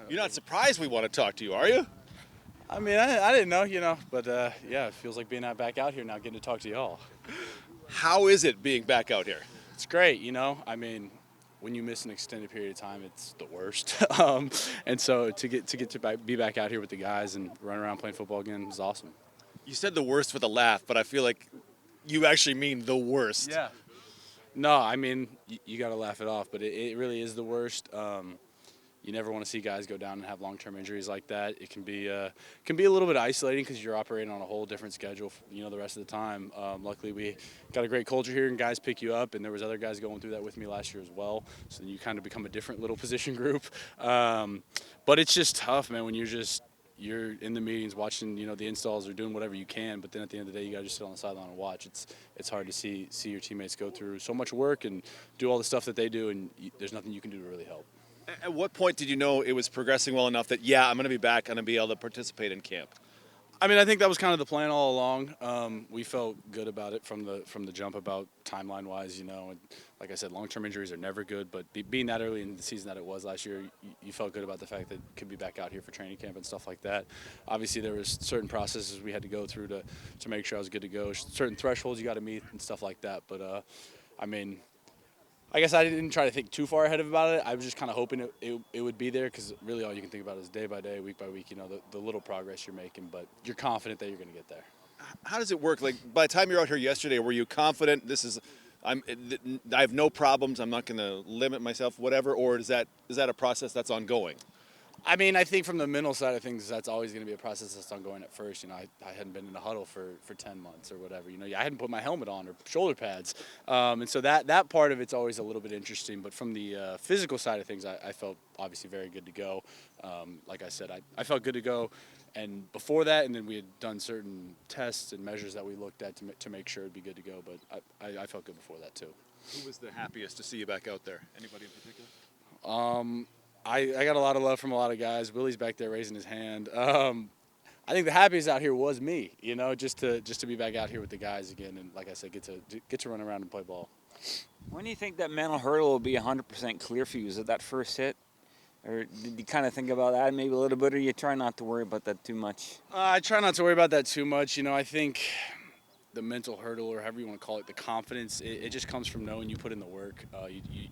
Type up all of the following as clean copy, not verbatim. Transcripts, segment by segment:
You're not surprised we want to talk to you, are you? I mean, I didn't know, but yeah, it feels like being back out here now, getting to talk to y'all. How is it being back out here? It's great, I mean, when you miss an extended period of time, it's the worst. And so to be back out here with the guys and run around playing football again is awesome. You said the worst with a laugh, but I feel like you actually mean the worst. Yeah. No, I mean, you got to laugh it off, but it really is the worst. You never want to see guys go down and have long-term injuries like that. It can be a little bit isolating because you're operating on a whole different schedule, the rest of the time. Luckily, we got a great culture here, and guys pick you up, and there was other guys going through that with me last year as well. So then you kind of become a different little position group. But it's just tough, man, when you're in the meetings watching, the installs or doing whatever you can, but then at the end of the day, you got to just sit on the sideline and watch. It's hard to see your teammates go through so much work and do all the stuff that they do, and there's nothing you can do to really help. At what point did you know it was progressing well enough that, yeah, I'm going to be back, I'm going to be able to participate in camp? I mean, I think that was kind of the plan all along. We felt good about it from the jump about timeline-wise, And like I said, long-term injuries are never good, but being that early in the season that it was last year, you felt good about the fact that it could be back out here for training camp and stuff like that. Obviously, there was certain processes we had to go through to make sure I was good to go, certain thresholds you got to meet and stuff like that. But, I mean, I guess I didn't try to think too far ahead about it. I was just kind of hoping it would be there because really all you can think about is day by day, week by week, the little progress you're making. But you're confident that you're going to get there. How does it work? Like, by the time you're out here yesterday, were you confident I have no problems, I'm not going to limit myself, whatever, or is that a process that's ongoing? I mean, I think from the mental side of things, that's always going to be a process that's ongoing at first. I hadn't been in a huddle for 10 months or whatever. I hadn't put my helmet on or shoulder pads. And so that part of it's always a little bit interesting. But from the physical side of things, I felt obviously very good to go. Like I said, I felt good to go. And before that, and then we had done certain tests and measures that we looked at to make sure it'd be good to go. But I felt good before that, too. Who was the happiest to see you back out there? Anybody in particular? I got a lot of love from a lot of guys. Willie's back there raising his hand. I think the happiest out here was me, just to be back out here with the guys again, and like I said, get to run around and play ball. When do you think that mental hurdle will be 100% clear for you? Is it that first hit? Or did you kind of think about that maybe a little bit, or you try not to worry about that too much? I try not to worry about that too much. I think the mental hurdle, or however you want to call it, the confidence, it just comes from knowing you put in the work.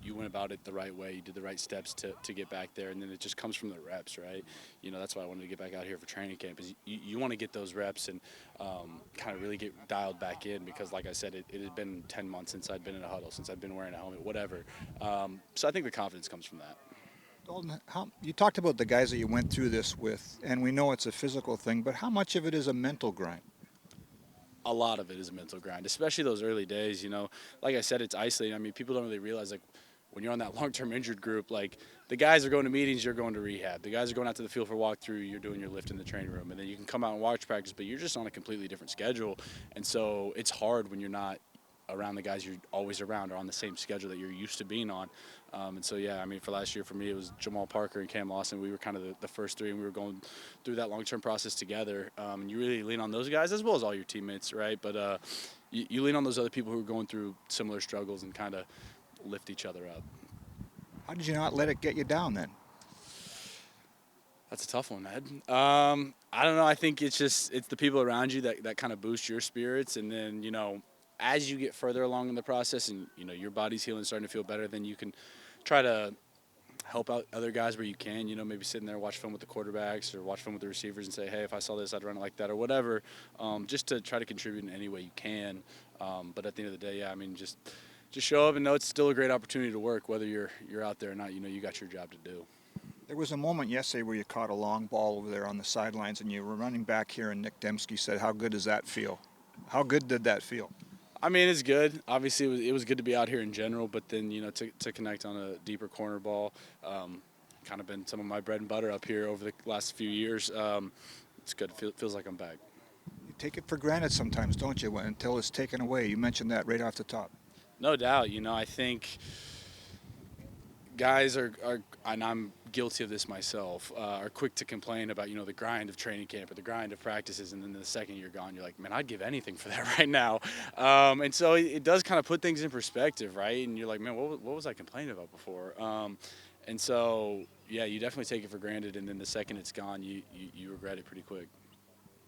You went about it the right way. You did the right steps to get back there, and then it just comes from the reps, right? That's why I wanted to get back out here for training camp, is you want to get those reps and kind of really get dialed back in, because like I said, it had been 10 months since I'd been in a huddle, since I'd been wearing a helmet, whatever. So I think the confidence comes from that. Dalton, you talked about the guys that you went through this with, and we know it's a physical thing, but how much of it is a mental grind? A lot of it is a mental grind, especially those early days. Like I said, it's isolating. I mean, people don't really realize, like, when you're on that long-term injured group, like, the guys are going to meetings, you're going to rehab. The guys are going out to the field for walkthrough, you're doing your lift in the training room. And then you can come out and watch practice, but you're just on a completely different schedule. And so it's hard when you're not around the guys you're always around or on the same schedule that you're used to being on. And so, yeah, I mean, for last year, for me, it was Jamal Parker and Cam Lawson. We were kind of the first three, and we were going through that long-term process together. And you really lean on those guys as well as all your teammates, right? But you lean on those other people who are going through similar struggles and kind of lift each other up. How did you not let it get you down then? That's a tough one, Ed. I don't know. I think it's the people around you that kind of boost your spirits. And then, as you get further along in the process and, your body's healing, starting to feel better, then you can try to help out other guys where you can, maybe sitting there, watch film with the quarterbacks or watch film with the receivers and say, hey, if I saw this, I'd run it like that or whatever, just to try to contribute in any way you can. But at the end of the day, yeah, I mean, just show up and know it's still a great opportunity to work, whether you're out there or not. You got your job to do. There was a moment yesterday where you caught a long ball over there on the sidelines, and you were running back here, and Nick Dembski said, how good does that feel? How good did that feel? I mean, it's good. Obviously, it was good to be out here in general, but then, to connect on a deeper corner ball, kind of been some of my bread and butter up here over the last few years. It's good. It feels like I'm back. You take it for granted sometimes, don't you, until it's taken away? You mentioned that right off the top. No doubt. I think guys are, and I'm guilty of this myself, are quick to complain about, the grind of training camp or the grind of practices, and then the second you're gone, you're like, man, I'd give anything for that right now. And so it does kind of put things in perspective, right? And you're like, man, what was I complaining about before? And so, yeah, you definitely take it for granted, and then the second it's gone, you regret it pretty quick.